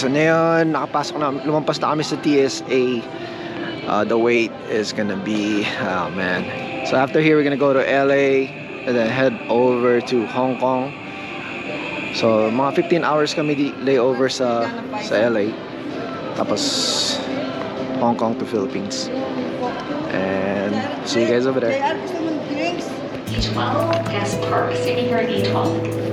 So ngayon, lumampas na kami sa TSA. The wait is gonna be, oh man. So after here, we're gonna go to LA and then head over to Hong Kong. So mga 15 hours kami layover sa LA. Tapos Hong Kong to Philippines. And see you guys over there. D12, Guest Park, City Road D12.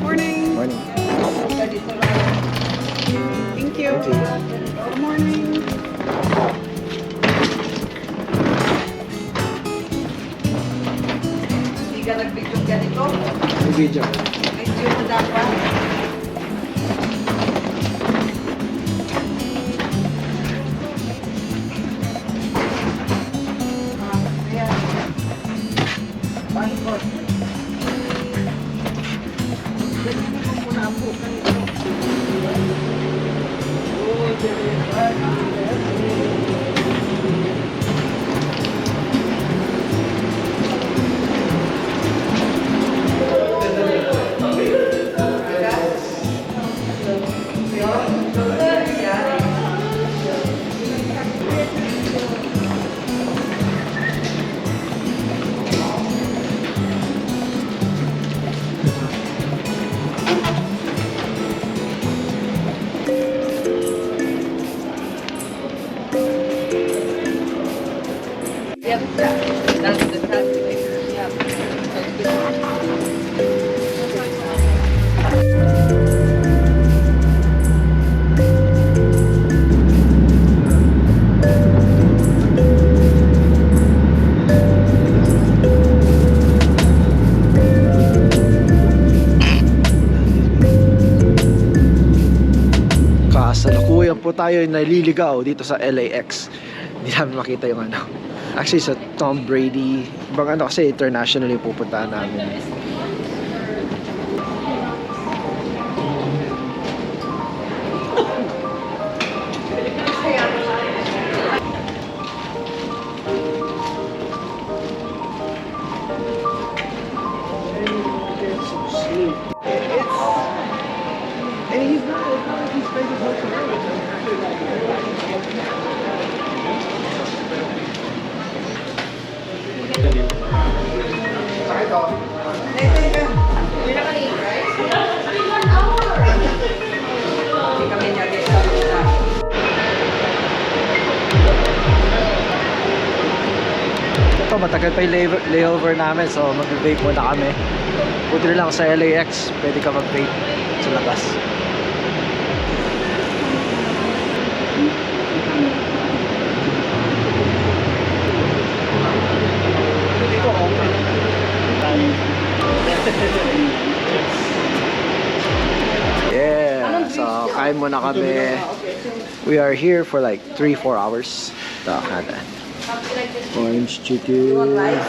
Morning. Morning. Thank you. Good morning. Hindi ka nag-video ganito? Video. Video mo dapat. Ayan. Passport. Ganyan mo muna po ganito. Kasalukuyan po tayo naliligaw dito sa LAX. Hindi namin makita yung ano. Actually sa Tom Brady, ibang ano kasi internationally pupuntahan namin. Ito, matagal pa yung layover namin, so mag-vape muna kami. Buti na lang sa LAX, pwede ka mag-vape sa labas. Yeah, so kain muna kami. We are here for like 3-4 hours. Ito, kada. Orange chicken,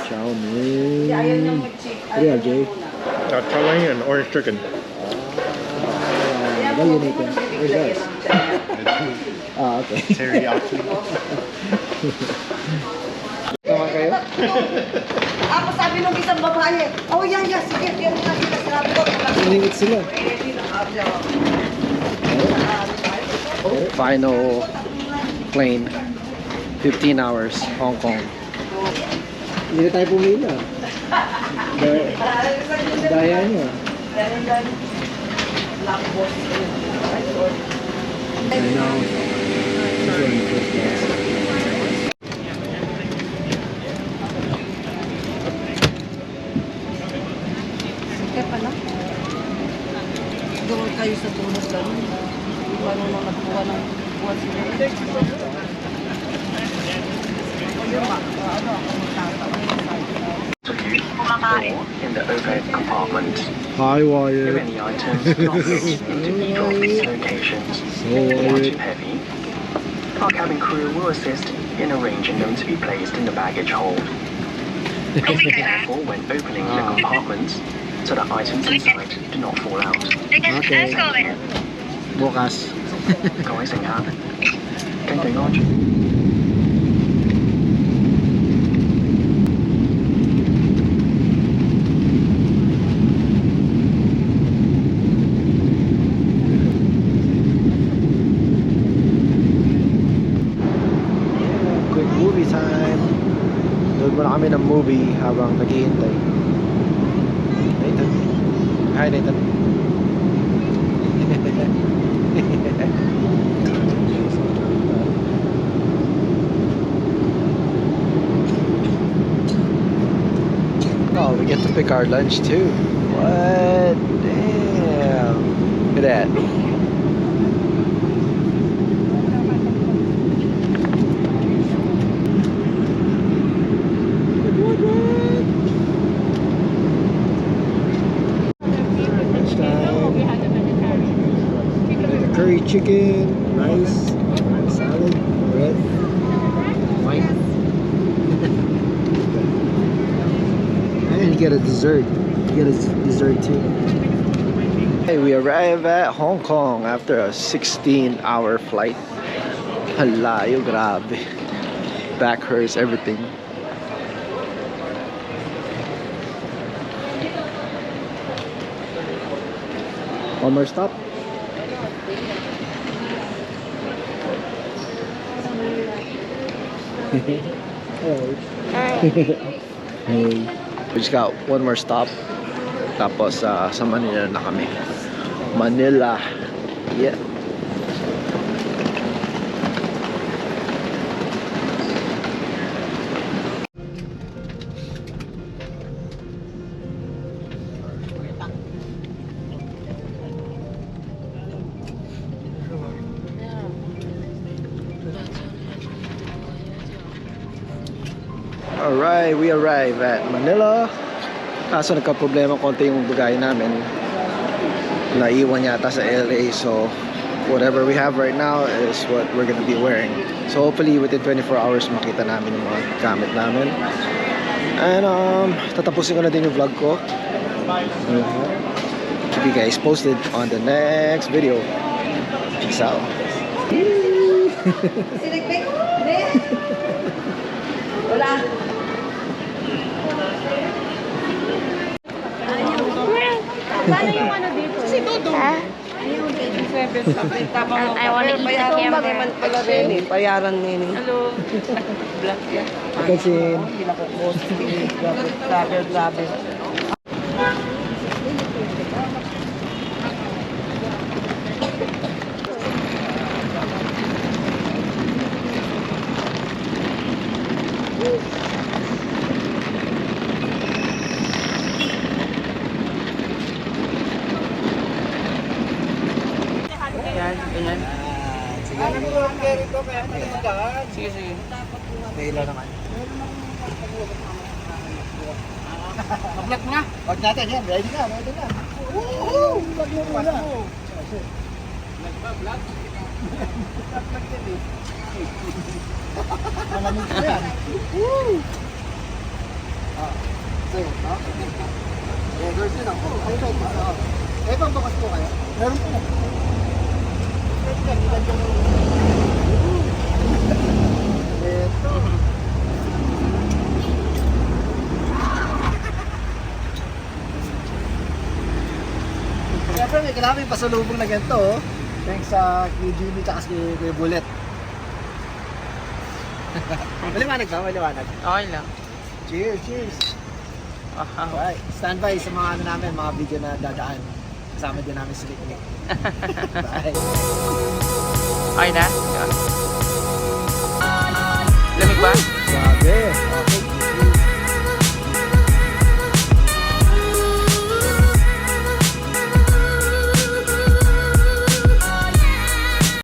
chow mein. What do you have, Jay? Chow mein and orange chicken. What do you need? Where's yours? Okay. Teriyaki. Tama kayo? Ako sabi nung isang babae, oh yan, sige, yan na sila sabi ko. Iningit sila. Final plane. 15 hours, Hong Kong. Hindi na tayo pumila. Daya nyo. I know. Sige pala. Siguro kayo sa tulog lang. Paano na nagkuha ng buwan sila. In the overhead compartment. Hi, If Wyatt. any items not fit into the obvious locations or too heavy, our cabin crew will assist in arranging them to be placed in the baggage hold. Please be careful when opening the compartments so that items inside do not fall out. Okay. Bukas. 各位乘客，根據安全。 Quick movie time. Doon muna kami ng movie habang naghihintay. Nathan. Hi, Nathan. Oh, we get to pick our lunch too. What? Damn. Look at that. Curry chicken, rice, salad, bread, wine. And you get a dessert. You get a dessert too. Hey, we arrive at Hong Kong after a 16-hour flight. Halayo, grabe. Back hurts, everything. One more stop. Hey. We just got one more stop. Tapos sa Manila na kami. Manila. Yeah. Alright, we arrive at Manila. Kaso nagka-problema konti yung bagay namin. Naiwan yata sa LA, so whatever we have right now is what we're gonna be wearing. So hopefully within 24 hours makita namin yung mga gamit namin. And tatapusin ko na din yung vlog ko. Keep you guys posted on the next video. Peace out. Sinig-pig? Hindi. Wala. Paano yung ano dito? Si Dodo. Ha? I want to eat the camera. Pala rin eh. Bayaran nini. Hello. Black yan. Kasi Grabe. may ilaw naman. Mag-vlog mo na. Wag natin yan, ready na. Woo! Vlog mo muna. Nagpa-vlog? Malamig ko yan. Woo! Sa'yo, no? Girls din ako. Ay, may pangbakas po kayo? Meron po. Ito. Siyempre may kailangan may pasalubong na ganito, oh. Thanks sa kay Jimmy at kay Bullet. Maliwanag ba? Maliwanag. Okay lang. Cheers, cheers. Alright, stand by sa mga ano namin, mga video na dadaan. Kasama din namin si Nick. Bye. Okay na? Lamig ba? Grabe. Okay.